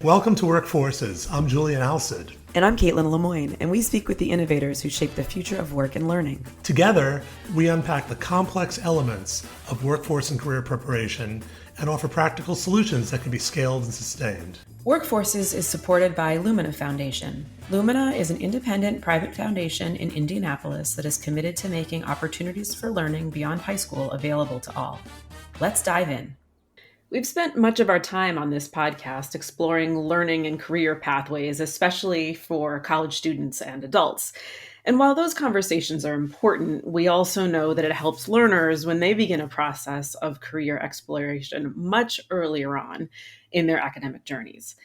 Welcome to Workforces. I'm Julian Alcid. And I'm Caitlin Lemoyne, and we speak with the innovators who shape the future of work and learning. Together, we unpack the complex elements of workforce and career preparation and offer practical solutions that can be scaled and sustained. Workforces is supported by Lumina Foundation. Lumina is an independent private foundation in Indianapolis that is committed to making opportunities for learning beyond high school available to all. Let's dive in. We've spent much of our time on this podcast exploring learning and career pathways, especially for college students and adults. And while those conversations are important, we also know that it helps learners when they begin a process of career exploration much earlier on in their academic journeys.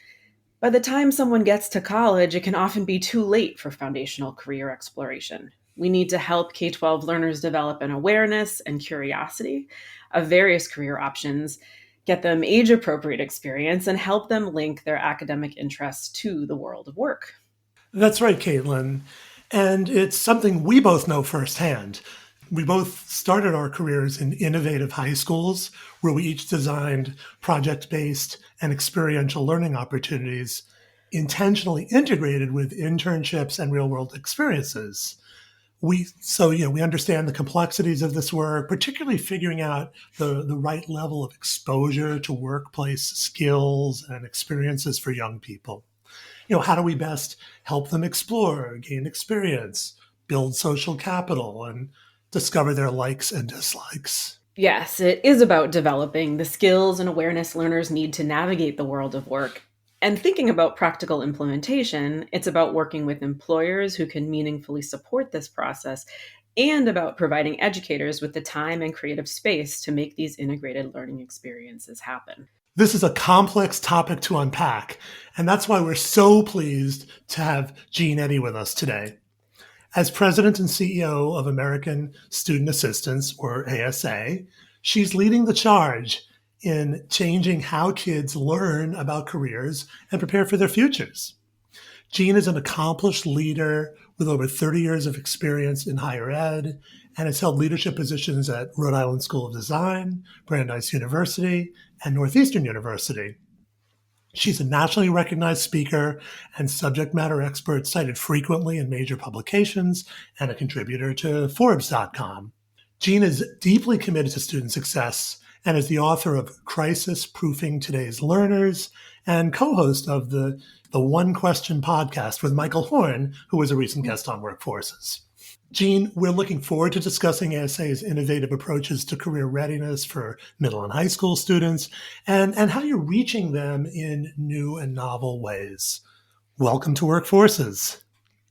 By the time someone gets to college, it can often be too late for foundational career exploration. We need to help K-12 learners develop an awareness and curiosity of various career options, get them age-appropriate experience, and help them link their academic interests to the world of work. That's right, Caitlin. And it's something we both know firsthand. We both started our careers in innovative high schools where we each designed project-based and experiential learning opportunities intentionally integrated with internships and real-world experiences. We understand the complexities of this work, particularly figuring out the right level of exposure to workplace skills and experiences for young people. How do we best help them explore, gain experience, build social capital, and discover their likes and dislikes? Yes, it is about developing the skills and awareness learners need to navigate the world of work. And thinking about practical implementation, it's about working with employers who can meaningfully support this process and about providing educators with the time and creative space to make these integrated learning experiences happen. This is a complex topic to unpack, and that's why we're so pleased to have Eddy with us today. As president and CEO of American Student Assistance, or ASA, she's leading the charge in changing how kids learn about careers and prepare for their futures. Jean is an accomplished leader with over 30 years of experience in higher ed and has held leadership positions at Rhode Island School of Design, Brandeis University, and Northeastern University. She's a nationally recognized speaker and subject matter expert cited frequently in major publications and a contributor to Forbes.com. Jean is deeply committed to student success and is the author of Crisis Proofing Today's Learners and co-host of the One Question podcast with Michael Horn, who was a recent guest on Workforces. Jean, we're looking forward to discussing ASA's innovative approaches to career readiness for middle and high school students and how you're reaching them in new and novel ways. Welcome to Workforces.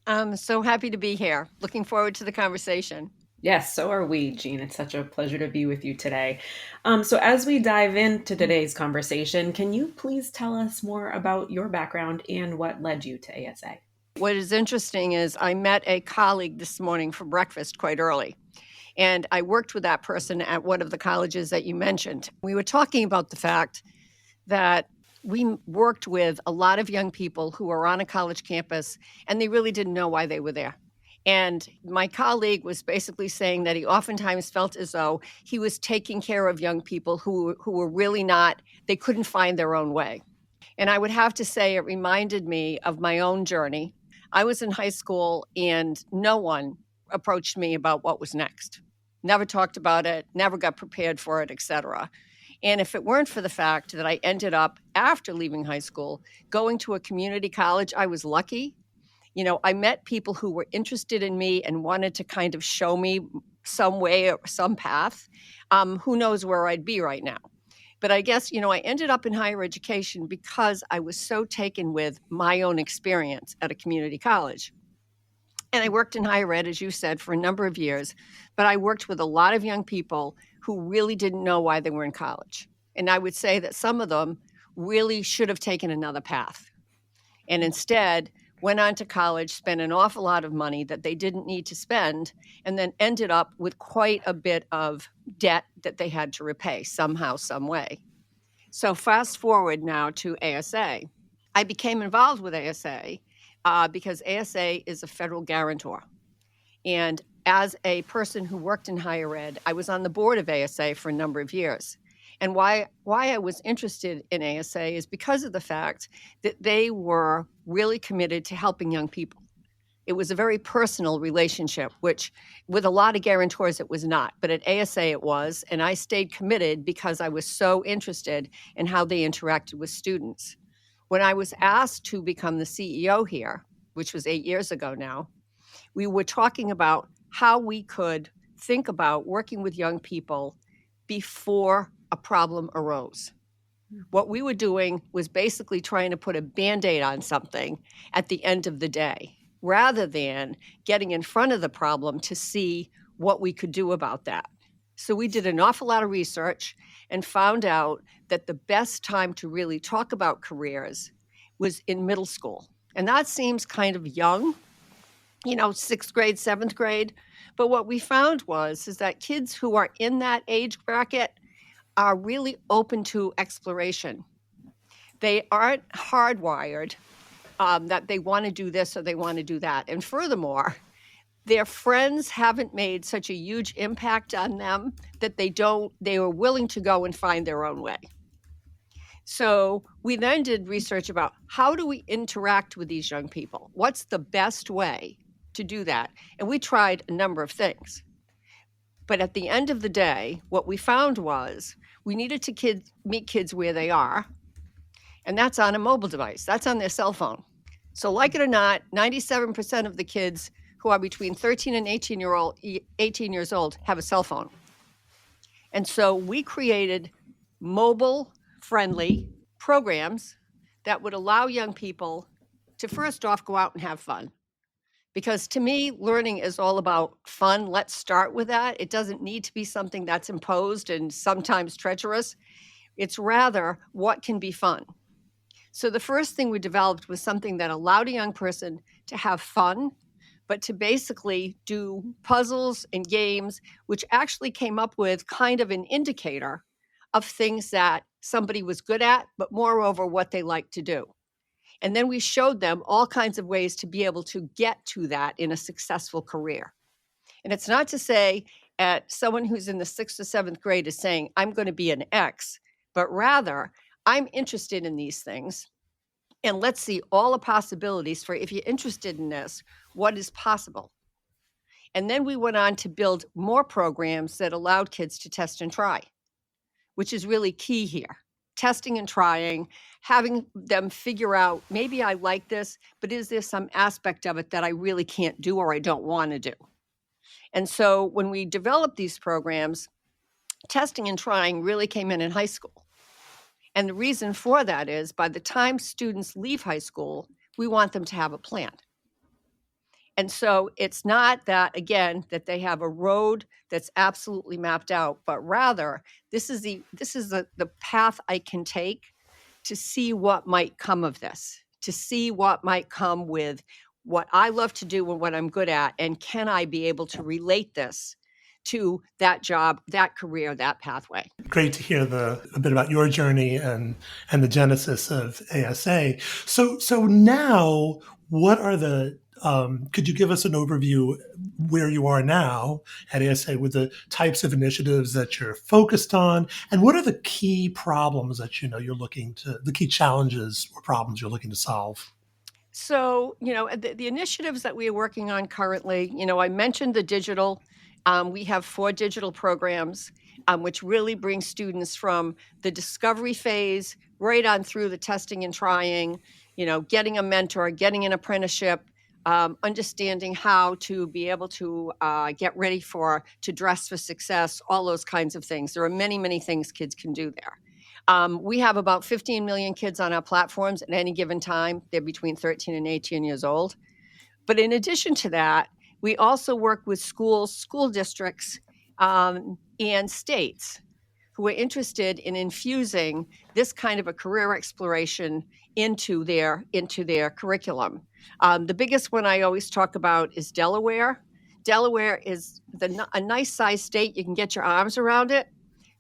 I'm so happy to be here. Looking forward to the conversation. Yes, so are we, Jean. It's such a pleasure to be with you today. So as we dive into today's conversation, can you please tell us more about your background and what led you to ASA? What is interesting is I met a colleague this morning for breakfast quite early, and I worked with that person at one of the colleges that you mentioned. We were talking about the fact that we worked with a lot of young people who were on a college campus, and they really didn't know why they were there. And my colleague was basically saying that he oftentimes felt as though he was taking care of young people who were really not, they couldn't find their own way. And I would have to say it reminded me of my own journey. I was in high school and no one approached me about what was next. Never talked about it, never got prepared for it, etc. And if it weren't for the fact that I ended up, after leaving high school, going to a community college, I was lucky. I met people who were interested in me and wanted to kind of show me some way or some path. Who knows where I'd be right now. But I guess, I ended up in higher education because I was so taken with my own experience at a community college. And I worked in higher ed, as you said, for a number of years. But I worked with a lot of young people who really didn't know why they were in college. And I would say that some of them really should have taken another path. And instead went on to college, spent an awful lot of money that they didn't need to spend, and then ended up with quite a bit of debt that they had to repay somehow, some way. So fast forward now to ASA. I became involved with ASA because ASA is a federal guarantor. And as a person who worked in higher ed, I was on the board of ASA for a number of years. And why I was interested in ASA is because of the fact that they were really committed to helping young people. It was a very personal relationship, which with a lot of guarantors, it was not. But at ASA, it was. And I stayed committed because I was so interested in how they interacted with students. When I was asked to become the CEO here, which was 8 years ago now, we were talking about how we could think about working with young people before a problem arose. What we were doing was basically trying to put a Band-Aid on something at the end of the day, rather than getting in front of the problem to see what we could do about that. So we did an awful lot of research and found out that the best time to really talk about careers was in middle school. And that seems kind of young, 6th grade, 7th grade. But what we found is that kids who are in that age bracket are really open to exploration. They aren't hardwired that they want to do this or they want to do that. And furthermore, their friends haven't made such a huge impact on them that they were willing to go and find their own way. So we then did research about how do we interact with these young people? What's the best way to do that? And we tried a number of things. But at the end of the day, what we found was we needed to meet kids where they are, and that's on a mobile device. That's on their cell phone. So like it or not, 97% of the kids who are between 13 and 18 years old have a cell phone. And so we created mobile-friendly programs that would allow young people to first off go out and have fun. Because to me, learning is all about fun. Let's start with that. It doesn't need to be something that's imposed and sometimes treacherous. It's rather what can be fun. So the first thing we developed was something that allowed a young person to have fun, but to basically do puzzles and games, which actually came up with kind of an indicator of things that somebody was good at, but moreover, what they like to do. And then we showed them all kinds of ways to be able to get to that in a successful career. And it's not to say at someone who's in the 6th or 7th grade is saying, I'm going to be an X, but rather, I'm interested in these things. And let's see all the possibilities for if you're interested in this, what is possible. And then we went on to build more programs that allowed kids to test and try, which is really key here. Testing and trying, having them figure out, maybe I like this, but is there some aspect of it that I really can't do or I don't want to do? And so when we developed these programs, testing and trying really came in high school. And the reason for that is by the time students leave high school, we want them to have a plan. And so it's not that, again, that they have a road that's absolutely mapped out, but rather this is the path I can take to see what might come of this, to see what might come with what I love to do and what I'm good at, and can I be able to relate this to that job, that career, that pathway. Great to hear a bit about your journey and the genesis of ASA. So now, what are could you give us an overview where you are now at ASA with the types of initiatives that you're focused on, and what are the key problems that the key challenges or problems you're looking to solve? So, the initiatives that we are working on currently, I mentioned the digital. We have 4 digital programs, which really bring students from the discovery phase right on through the testing and trying, getting a mentor, getting an apprenticeship, understanding how to be able to get ready to dress for success, all those kinds of things. There are many, many things kids can do there. We have about 15 million kids on our platforms at any given time. They're between 13 and 18 years old. But in addition to that, we also work with schools, school districts, and states who are interested in infusing this kind of a career exploration into their curriculum. The biggest one I always talk about is Delaware. Delaware is a nice size state. You can get your arms around it.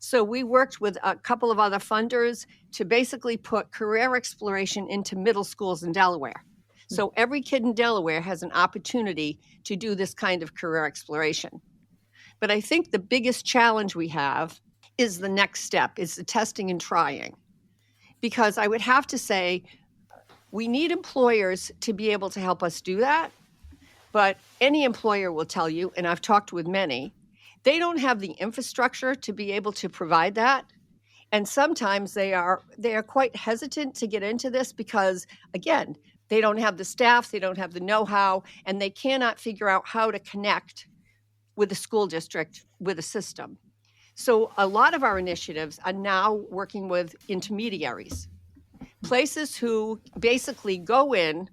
So we worked with a couple of other funders to basically put career exploration into middle schools in Delaware. So every kid in Delaware has an opportunity to do this kind of career exploration. But I think the biggest challenge we have is the next step, is the testing and trying. Because I would have to say, we need employers to be able to help us do that. But any employer will tell you, and I've talked with many, they don't have the infrastructure to be able to provide that. And sometimes they are quite hesitant to get into this because, again, they don't have the staff, they don't have the know-how, and they cannot figure out how to connect with the school district, with a system. So a lot of our initiatives are now working with intermediaries, places who basically go in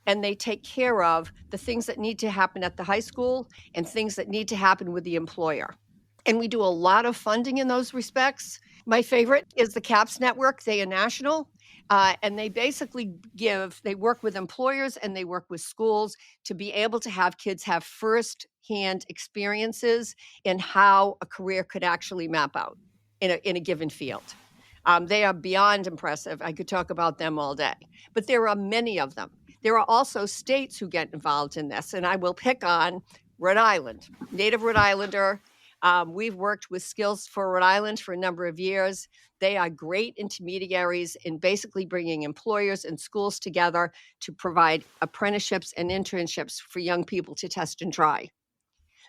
and they take care of the things that need to happen at the high school and things that need to happen with the employer. And we do a lot of funding in those respects. My favorite is the CAPS network. They are national, and they basically they work with employers and they work with schools to be able to have kids have first-hand experiences in how a career could actually map out in a given field. They are beyond impressive. I could talk about them all day, but there are many of them. There are also states who get involved in this, and I will pick on Rhode Island, native Rhode Islander. We've worked with Skills for Rhode Island for a number of years. They are great intermediaries in basically bringing employers and schools together to provide apprenticeships and internships for young people to test and try.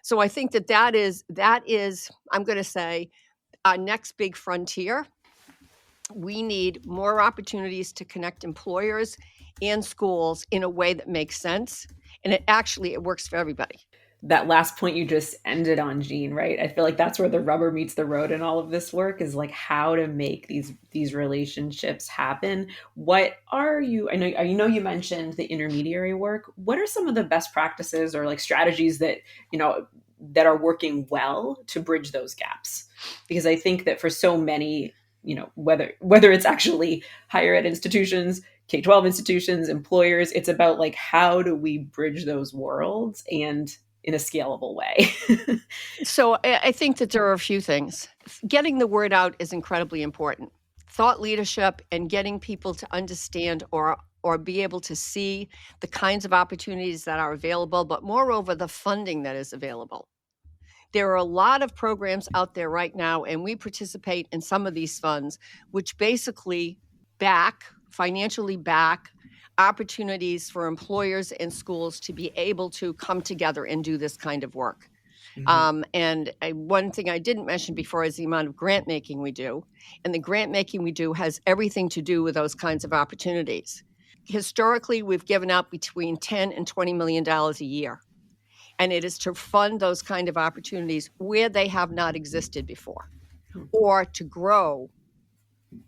So I think that is, I'm going to say, our next big frontier. We need more opportunities to connect employers and schools in a way that makes sense. And it works for everybody. That last point you just ended on, Jean, right? I feel like that's where the rubber meets the road in all of this work, is like how to make these relationships happen. What are you, I know you mentioned the intermediary work. What are some of the best practices or like strategies that, that are working well to bridge those gaps? Because I think that for so many, whether it's actually higher ed institutions, K-12 institutions, employers, it's about like, how do we bridge those worlds and in a scalable way? So I think that there are a few things. Getting the word out is incredibly important. Thought leadership and getting people to understand or be able to see the kinds of opportunities that are available, but moreover, the funding that is available. There are a lot of programs out there right now, and we participate in some of these funds, which basically financially back opportunities for employers and schools to be able to come together and do this kind of work. One thing I didn't mention before is the amount of grant making we do. And the grant making we do has everything to do with those kinds of opportunities. Historically, we've given out between $10 and $20 million a year. And it is to fund those kind of opportunities where they have not existed before, or to grow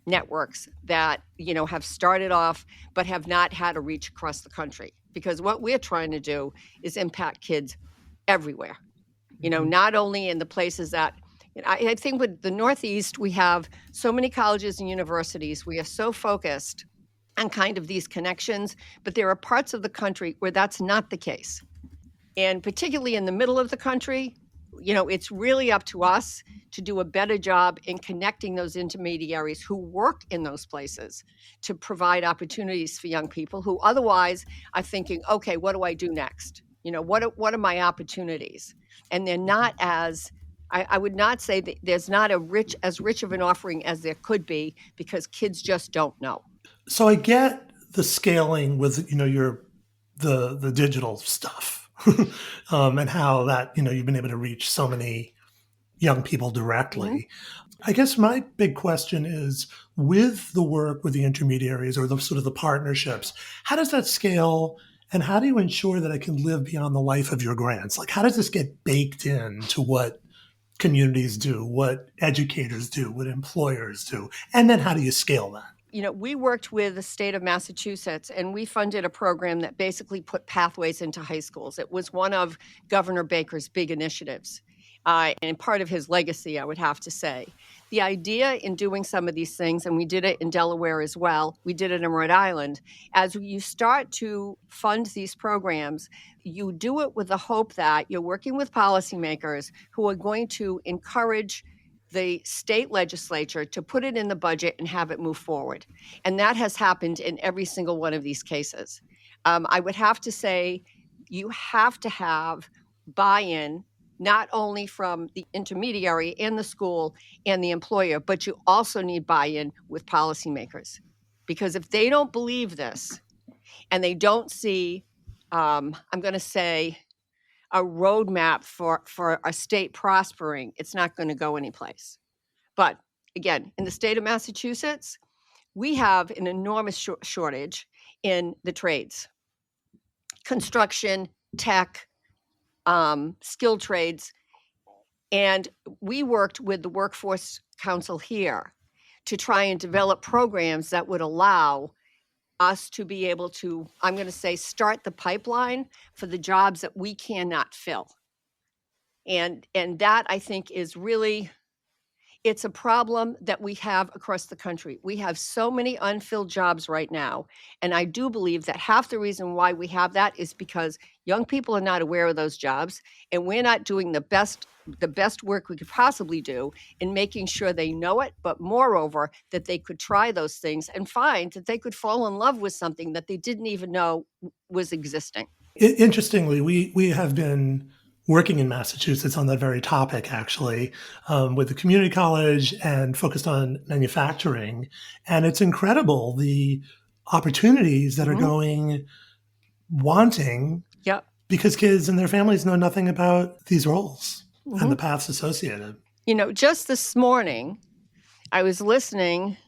networks that, have started off but have not had a reach across the country. Because what we're trying to do is impact kids everywhere, not only in the places that, I think with the Northeast, we have so many colleges and universities. We are so focused on kind of these connections, but there are parts of the country where that's not the case. And particularly in the middle of the country, it's really up to us to do a better job in connecting those intermediaries who work in those places to provide opportunities for young people who otherwise are thinking, okay, what do I do next? What are my opportunities? And they're not I would not say that there's not as rich of an offering as there could be, because kids just don't know. So I get the scaling with, the digital stuff. And how that, you've been able to reach so many young people directly. Mm-hmm. I guess my big question is, with the work with the intermediaries or the sort of the partnerships, how does that scale, and how do you ensure that it can live beyond the life of your grants? Like, how does this get baked into what communities do, what educators do, what employers do? And then how do you scale that? We worked with the state of Massachusetts, and we funded a program that basically put pathways into high schools. It was one of Governor Baker's big initiatives, and part of his legacy, I would have to say. The idea in doing some of these things, and we did it in Delaware as well, we did it in Rhode Island, as you start to fund these programs, you do it with the hope that you're working with policymakers who are going to encourage the state legislature to put it in the budget and have it move forward. And that has happened in every single one of these cases. I would have to say you have to have buy-in not only from the intermediary and the school and the employer, but you also need buy-in with policymakers. Because if they don't believe this and they don't see, I'm going to say, a roadmap for a state prospering, it's not going to go anyplace. But again, in the state of Massachusetts, we have an enormous shortage in the trades, construction, tech, skilled trades. And we worked with the Workforce Council here to try and develop programs that would allow us to be able to, I'm going to say, start the pipeline for the jobs that we cannot fill. And that, I think, is really, it's a problem that we have across the country. We have so many unfilled jobs right now. And I do believe that half the reason why we have that is because young people are not aware of those jobs, and we're not doing the best work we could possibly do in making sure they know it, but moreover, that they could try those things and find that they could fall in love with something that they didn't even know was existing. Interestingly, we have been working in Massachusetts on that very topic, actually, with the community college and focused on manufacturing. And it's incredible the opportunities that are going wanting Yep. because kids and their families know nothing about these roles and the paths associated. You know, just this morning, I was listening,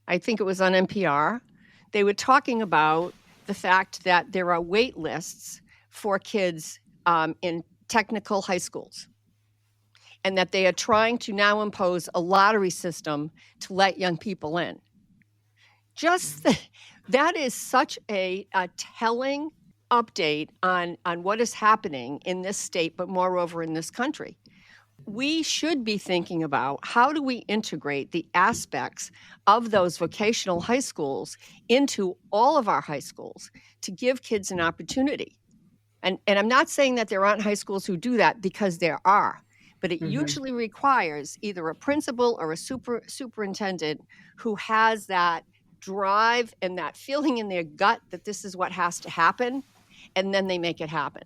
I think it was on NPR. They were talking about the fact that there are wait lists for kids in technical high schools, and that they are trying to now impose a lottery system to let young people in. That is such a telling update on what is happening in this state, but moreover in this country. We should be thinking about how do we integrate the aspects of those vocational high schools into all of our high schools to give kids an opportunity. And I'm not saying that there aren't high schools who do that, because there are, but it usually requires either a principal or a superintendent who has that drive and that feeling in their gut that this is what has to happen, and then they make it happen.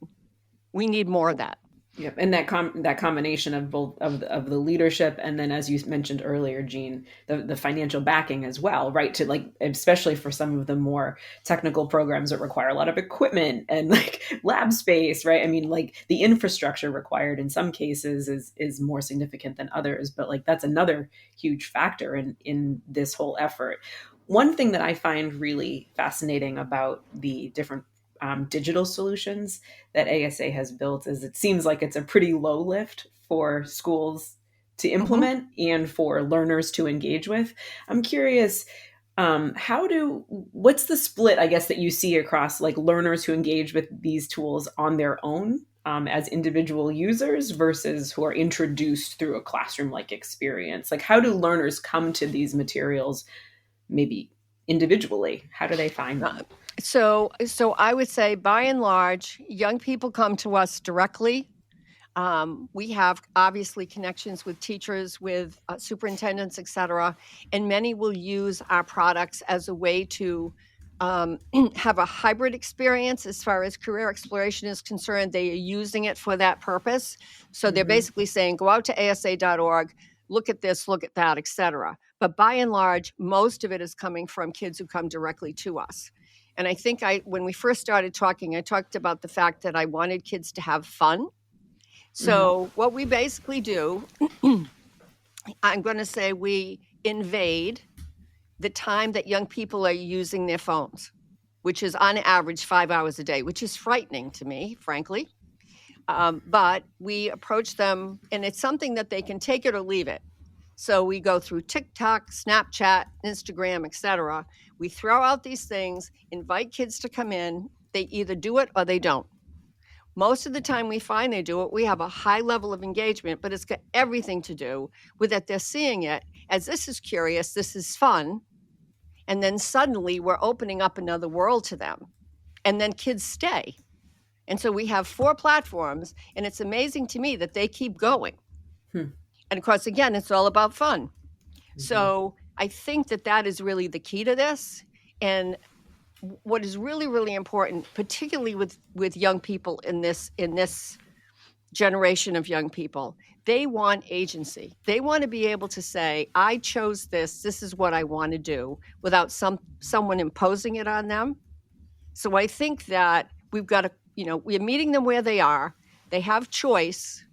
We need more of that. Yep, and that combination of both of the leadership, and then, as you mentioned earlier, Jean, the financial backing as well, right? To, like, especially for some of the more technical programs that require a lot of equipment and like lab space, right? I mean, like, the infrastructure required in some cases is more significant than others, but like that's another huge factor in this whole effort. One thing that I find really fascinating about the different digital solutions that ASA has built is it seems like it's a pretty low lift for schools to implement and for learners to engage with. I'm curious, what's the split, I guess, that you see across like learners who engage with these tools on their own as individual users versus who are introduced through a classroom-like experience? Like, how do learners come to these materials maybe individually? How do they find them? So I would say, by and large, young people come to us directly. We have obviously connections with teachers, with superintendents, et cetera, and many will use our products as a way to have a hybrid experience as far as career exploration is concerned. They are using it for that purpose. So they're basically saying, go out to asa.org, look at this, look at that, et cetera. But by and large, most of it is coming from kids who come directly to us. And I think when we first started talking, I talked about the fact that I wanted kids to have fun. So what we basically do, I'm going to say we invade the time that young people are using their phones, which is on average 5 hours a day, which is frightening to me, frankly. But we approach them, and it's something that they can take it or leave it. So we go through TikTok, Snapchat, Instagram, et cetera. We throw out these things, invite kids to come in. They either do it or they don't. Most of the time we find they do it. We have a high level of engagement, but it's got everything to do with that they're seeing it as this is curious, this is fun. And then suddenly we're opening up another world to them. And then kids stay. And so we have 4 platforms, and it's amazing to me that they keep going. And of course, again, it's all about fun. So I think that is really the key to this. And what is really, really important, particularly with young people in this generation of young people. They want agency. They want to be able to say, I chose this. This is what I want to do, without someone imposing it on them. So I think that we've got to, we're meeting them where they are. They have choice,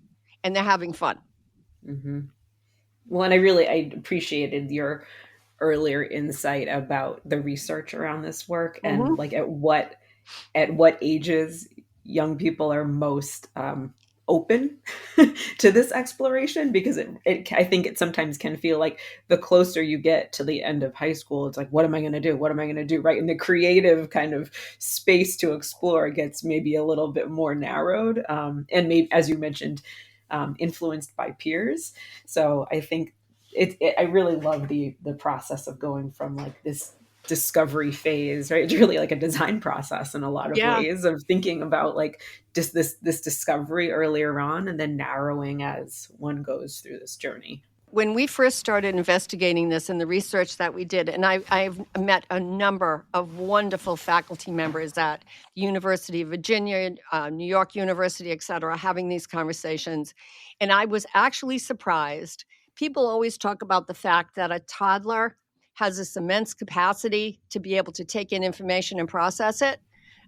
and they're having fun. Mm-hmm. Well, and I appreciated your earlier insight about the research around this work, and Mm-hmm. like at what ages young people are most open to this exploration, because I think it sometimes can feel like the closer you get to the end of high school, it's like, what am I going to do? What am I going to do? Right. And the creative kind of space to explore gets maybe a little bit more narrowed. And maybe, as you mentioned, influenced by peers. So I think I really love the process of going from like this discovery phase, right? It's really like a design process in a lot of Yeah. ways, of thinking about like just this discovery earlier on, and then narrowing as one goes through this journey. When we first started investigating this and the research that we did, and I've met a number of wonderful faculty members at the University of Virginia, New York University, et cetera, having these conversations. And I was actually surprised. People always talk about the fact that a toddler has this immense capacity to be able to take in information and process it.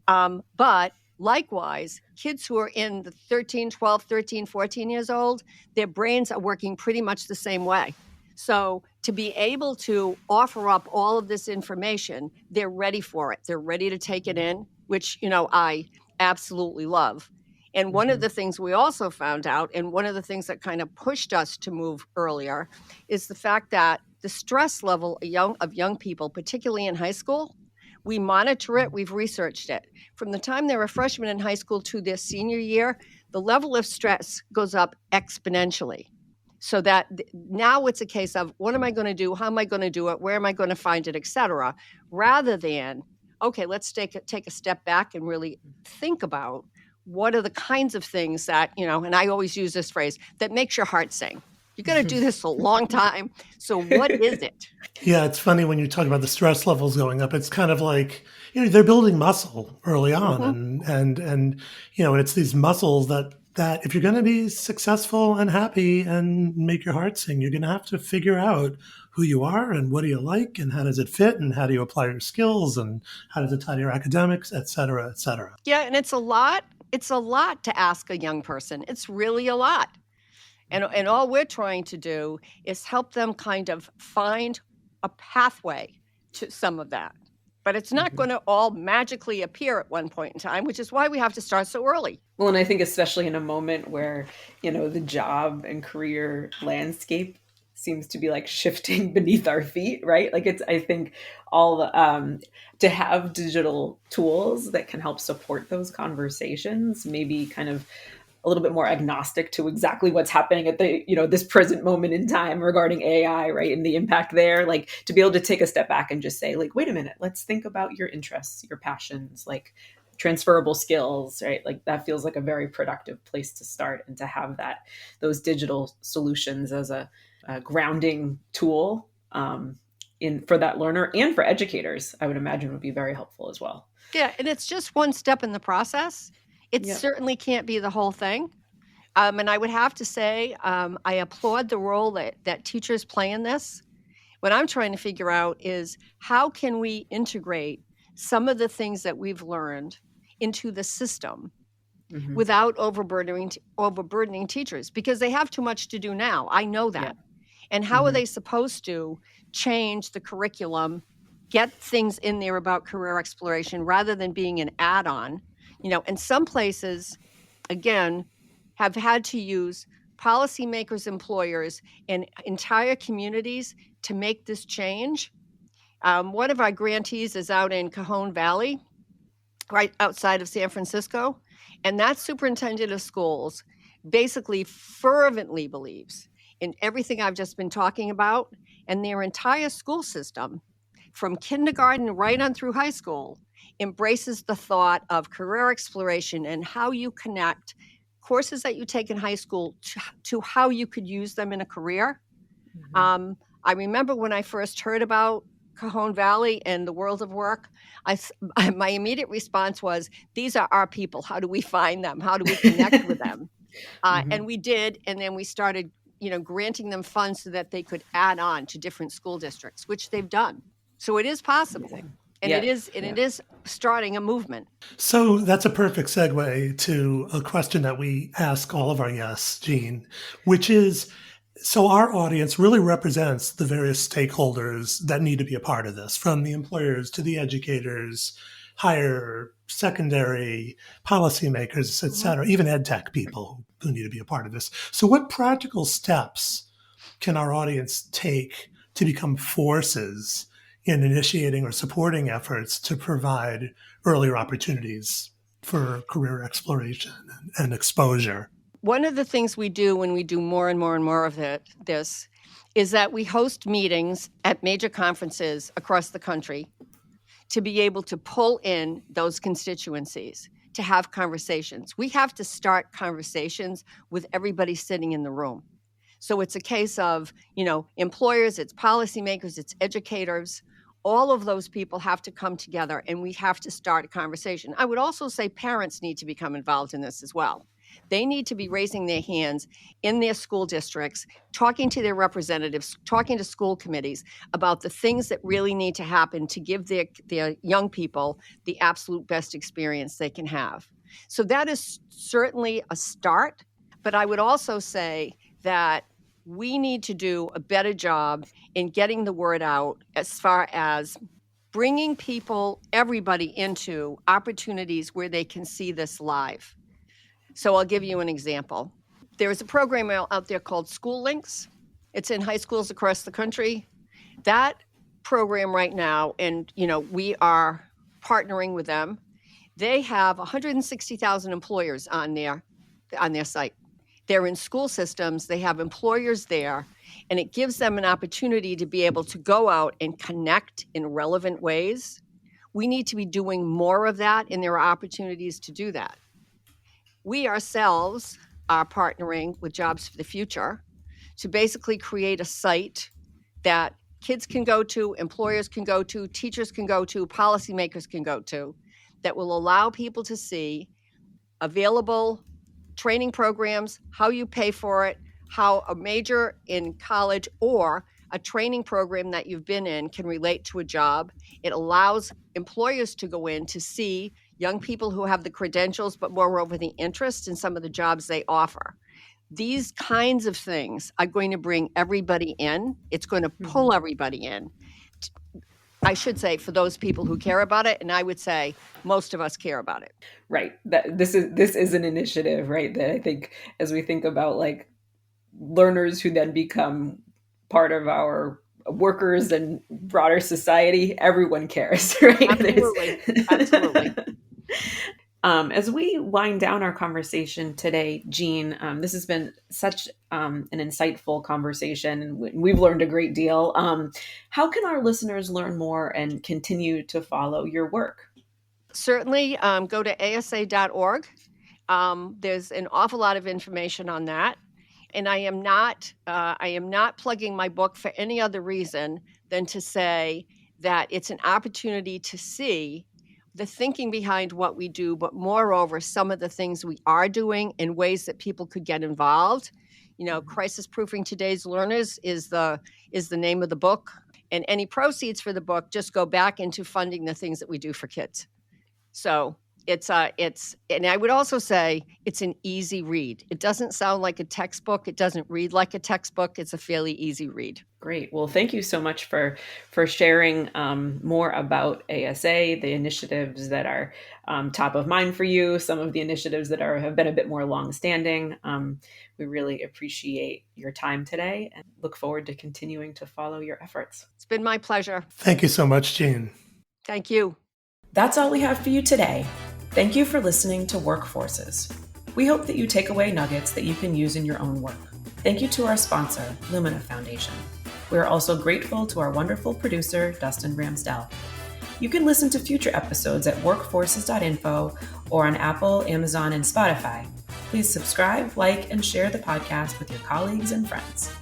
But likewise, kids who are in the 13, 12, 13, 14 years old, their brains are working pretty much the same way. So to be able to offer up all of this information, they're ready for it. They're ready to take it in, which, I absolutely love. And one of the things we also found out, and one of the things that kind of pushed us to move earlier, is the fact that the stress level of young people, particularly in high school, we monitor it, we've researched it. From the time they're a freshman in high school to their senior year, the level of stress goes up exponentially. So that now it's a case of, what am I going to do? How am I going to do it? Where am I going to find it, et cetera, rather than, okay, let's take a step back and really think about what are the kinds of things that, and I always use this phrase, that makes your heart sing. You're going to do this a long time. So what is it? Yeah, it's funny when you talk about the stress levels going up. It's kind of like, they're building muscle early on, Mm-hmm. and it's these muscles that if you're going to be successful and happy and make your heart sing, you're going to have to figure out who you are and what do you like and how does it fit and how do you apply your skills and how does it tie to your academics, et cetera, et cetera. Yeah, and it's a lot. It's a lot to ask a young person. It's really a lot. And all we're trying to do is help them kind of find a pathway to some of that. But it's not going to all magically appear at one point in time, which is why we have to start so early. Well, and I think especially in a moment where, the job and career landscape seems to be like shifting beneath our feet, right? Like I think all the, to have digital tools that can help support those conversations, maybe kind of a little bit more agnostic to exactly what's happening at the, this present moment in time regarding AI, right? And the impact there, like to be able to take a step back and just say, like, wait a minute, let's think about your interests, your passions, like transferable skills, right? Like that feels like a very productive place to start, and to have those digital solutions as a grounding tool for that learner and for educators, I would imagine would be very helpful as well. Yeah, and it's just one step in the process. It certainly can't be the whole thing. And I would have to say, I applaud the role that teachers play in this. What I'm trying to figure out is, how can we integrate some of the things that we've learned into the system without overburdening teachers, because they have too much to do now. I know that. And how are they supposed to change the curriculum, get things in there about career exploration rather than being an add-on? And some places, again, have had to use policymakers, employers, and entire communities to make this change. One of our grantees is out in Cajon Valley, right outside of San Francisco. And that superintendent of schools basically fervently believes in everything I've just been talking about, and their entire school system, from kindergarten right on through high school, embraces the thought of career exploration and how you connect courses that you take in high school to how you could use them in a career. I remember when I first heard about Cajon Valley and the world of work, my immediate response was, these are our people. How do we find them? How do we connect with them? And we did, and then we started, granting them funds so that they could add on to different school districts, which they've done. So it is possible. Amazing. And Yeah. it is starting a movement. So that's a perfect segue to a question that we ask all of our guests, Jean, which is, so our audience really represents the various stakeholders that need to be a part of this, from the employers to the educators, higher, secondary, policymakers, et cetera, even ed tech people who need to be a part of this. So what practical steps can our audience take to become forces in initiating or supporting efforts to provide earlier opportunities for career exploration and exposure? One of the things we do when we do more and more and more of this is that we host meetings at major conferences across the country to be able to pull in those constituencies, to have conversations. We have to start conversations with everybody sitting in the room. So it's a case of, employers, it's policymakers, it's educators. All of those people have to come together and we have to start a conversation. I would also say parents need to become involved in this as well. They need to be raising their hands in their school districts, talking to their representatives, talking to school committees about the things that really need to happen to give their young people the absolute best experience they can have. So that is certainly a start, but I would also say that we need to do a better job in getting the word out as far as bringing people, everybody, into opportunities where they can see this live. So I'll give you an example. There is a program out there called School Links. It's in high schools across the country. That program right now, and we are partnering with them. They have 160,000 employers on their site. They're in school systems. They have employers there, and it gives them an opportunity to be able to go out and connect in relevant ways. We need to be doing more of that, and there are opportunities to do that. We ourselves are partnering with Jobs for the Future to basically create a site that kids can go to, employers can go to, teachers can go to, policymakers can go to, that will allow people to see available training programs, how you pay for it, how a major in college or a training program that you've been in can relate to a job. It allows employers to go in to see young people who have the credentials, but moreover the interest in some of the jobs they offer. These kinds of things are going to bring everybody in. It's going to pull everybody in. I should say, for those people who care about it, and I would say most of us care about it. Right. This is an initiative, right? That I think as we think about like learners who then become part of our workers and broader society, everyone cares, right? Absolutely. As we wind down our conversation today, Jean, this has been such an insightful conversation, and we've learned a great deal. How can our listeners learn more and continue to follow your work? Certainly, go to asa.org. There's an awful lot of information on that. And I am not plugging my book for any other reason than to say that it's an opportunity to see the thinking behind what we do, but moreover, some of the things we are doing in ways that people could get involved. Crisis Proofing Today's Learners is the name of the book. And any proceeds for the book just go back into funding the things that we do for kids. So and I would also say it's an easy read. It doesn't sound like a textbook. It doesn't read like a textbook. It's a fairly easy read. Great. Well, thank you so much for sharing more about ASA, the initiatives that are top of mind for you, some of the initiatives that have been a bit more longstanding. We really appreciate your time today and look forward to continuing to follow your efforts. It's been my pleasure. Thank you so much, Jean. Thank you. That's all we have for you today. Thank you for listening to Workforces. We hope that you take away nuggets that you can use in your own work. Thank you to our sponsor, Lumina Foundation. We are also grateful to our wonderful producer, Dustin Ramsdell. You can listen to future episodes at workforces.info or on Apple, Amazon, and Spotify. Please subscribe, like, and share the podcast with your colleagues and friends.